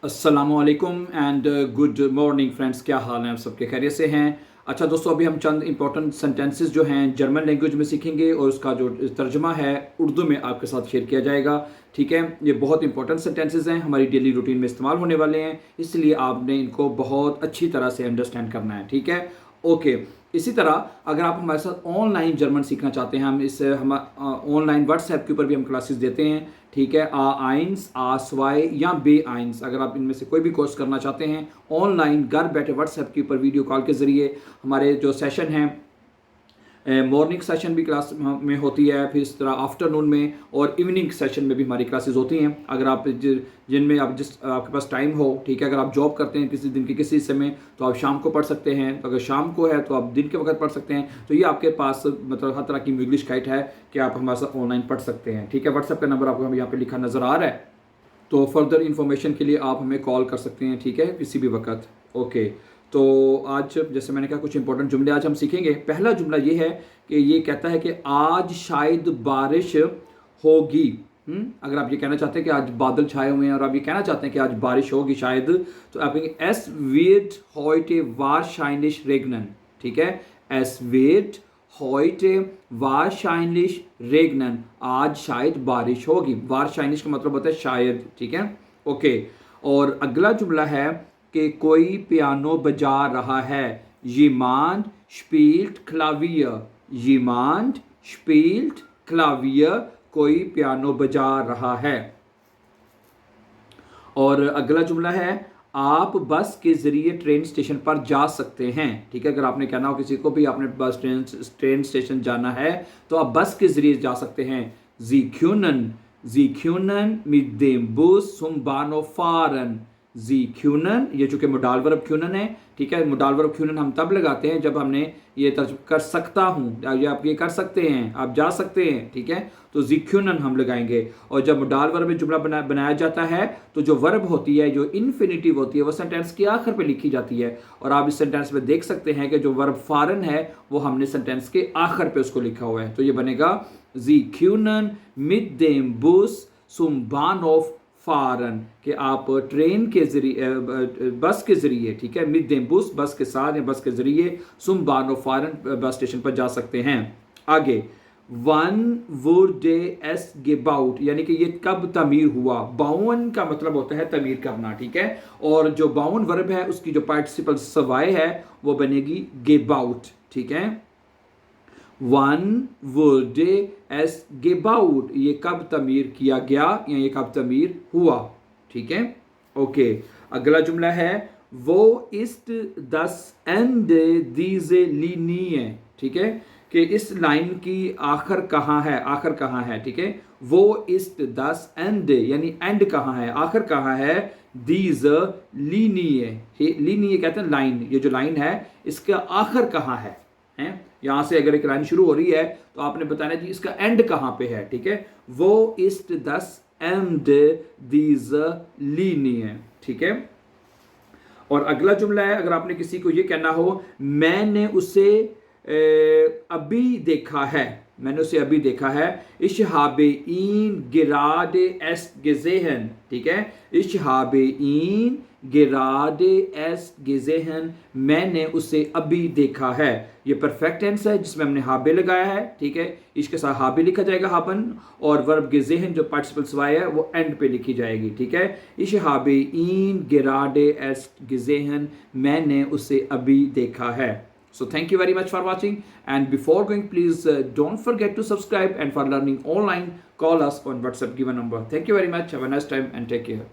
अस्सलामुअलैकुम and good morning friends, क्या हाल है? आप सबके खैरियत से हैं? अच्छा दोस्तों, अभी हम चंद इंपॉर्टेंट सेंटेंसेस जो हैं जर्मन लैंग्वेज में सीखेंगे और उसका जो तर्जमा है उर्दू में आपके साथ शेयर किया जाएगा। ठीक है, ये बहुत इंपॉर्टेंट सेंटेंसेस हैं, हमारी डेली रूटीन में इस्तेमाल होने वाले हैं, इसलिए आपने इनको बहुत अच्छी तरह से अंडरस्टैंड करना है। ठीक है, ओके। इसी तरह अगर आप हमारे साथ ऑनलाइन जर्मन सीखना चाहते हैं, हम ऑनलाइन व्हाट्सएप के ऊपर भी हम क्लासेस देते हैं। ठीक है, A1, A2 या B1, अगर आप इनमें से कोई भी कोर्स करना चाहते हैं ऑनलाइन घर बैठे व्हाट्सएप के ऊपर वीडियो कॉल के ज़रिए, हमारे जो सेशन हैं मॉर्निंग सेशन भी क्लास में होती है, फिर इस तरह आफ्टरनून में और इवनिंग सेशन में भी हमारी क्लासेस होती हैं। अगर आप जिनमें आप आपके पास टाइम हो, ठीक है, अगर आप जॉब करते हैं किसी दिन के किसी हिस्से में तो आप शाम को पढ़ सकते हैं, तो अगर शाम को है तो आप दिन के वक्त पढ़ सकते हैं। तो ये आपके पास मतलब हर तरह की इंग्लिश गाइड है कि आप हमारे साथ ऑनलाइन पढ़ सकते हैं। ठीक है, व्हाट्सएप का नंबर आपको हम यहाँ पर लिखा नज़र आ रहा है, तो फर्दर इन्फॉर्मेशन के लिए आप हमें कॉल कर सकते हैं। ठीक है, किसी भी वक्त। ओके, तो आज जैसे मैंने कहा कुछ इंपॉर्टेंट जुमले आज हम सीखेंगे। पहला जुमला ये है कि ये कहता है कि आज शायद बारिश होगी। अगर आप ये कहना चाहते हैं कि आज बादल छाए हुए हैं और आप ये कहना चाहते हैं कि आज बारिश होगी शायद, तो आप कहेंगे S wird heute wahrscheinlich regnen। ठीक है, S wird heute wahrscheinlich regnen, आज शायद बारिश होगी। wahrscheinlich का मतलब होता है शायद। ठीक है, ओके। और अगला जुमला है कि कोई पियानो बजा रहा है। jemand spielt Klavier। jemand spielt Klavier, कोई पियानो बजा रहा है। और अगला जुमला है आप बस के ज़रिए ट्रेन स्टेशन पर जा सकते हैं। ठीक है, अगर आपने कहना हो किसी को भी आपने बस ट्रेन स्टेशन जाना है तो आप बस के ज़रिए जा सकते हैं। Sie können mit dem Bus zum Bahnhof fahren। जी क्यूनन, ये चूंकि मोडाल वर्ब क्यूनन है। ठीक है, मोडाल वर्ब क्यूनन हम तब लगाते हैं जब हमने ये कर सकता हूँ या आप ये कर सकते हैं, आप जा सकते हैं। ठीक है, तो जी क्यूनन हम लगाएंगे। और जब मोडाल वर्ब में जुमला बनाया जाता है तो जो वर्ब होती है, जो इन्फिनिटिव होती है, वो सेंटेंस के आखिर पे लिखी जाती है। और आप इस सेंटेंस में देख सकते हैं कि जो वर्ब फारन है वो हमने सेंटेंस के आखिर पे उसको लिखा हुआ है। तो ये बनेगा जी क्यूनन mit dem Bus zum Bahnhof Faran, कि आप ट्रेन के जरिए बस के जरिए, ठीक है, मिड देम बुस बस के साथ या बस के जरिए, सुम बानो फारन बस स्टेशन पर जा सकते हैं। आगे वन wurde es gebaut, यानी कि ये कब तमीर हुआ। बाउन का मतलब होता है तमीर करना। ठीक है, और जो बाउन वर्ब है उसकी जो पार्टिसिपल सवाए है वो बनेगी gebaut। ठीक है, वन wurde es gebaut, ये कब तमीर किया गया या ये कब तमीर हुआ। ठीक है, ओके। अगला जुमला है वो ist das Ende diese Linie। ठीक है, कि इस लाइन की आखिर कहाँ है, आखिर कहाँ है। ठीक है, वो ist das Ende यानी एंड कहाँ है, आखिर कहाँ है। diese Linie, Linie कहते हैं लाइन, ये जो लाइन है इसका आखिर कहाँ है। यहां से अगर एक लाइन शुरू हो रही है तो आपने बताना जी इसका एंड कहां पे है। ठीक है, वो ist das Ende dieser Linie। ठीक है, और अगला जुमला है अगर आपने किसी को ये कहना हो मैंने उसे अभी देखा है, मैंने उसे अभी देखा है। Ich habe ihn gerade erst gesehen। ठीक है, Ich habe ihn gerade erst gesehen, मैंने उसे अभी देखा है। ये परफेक्ट टेंस है जिसमें हमने हाबे लगाया है। ठीक है, इसके साथ हाबे लिखा जाएगा हाबन, और वर्ब gesehen जो पार्टिसिपल सवाए है वो एंड पे लिखी जाएगी। ठीक है, Ich habe ihn gerade erst gesehen, मैंने उसे अभी देखा है। So thank you very much for watching, and before going please don't forget to subscribe, and for learning online call us on WhatsApp given number. Thank you very much, have a nice time and take care.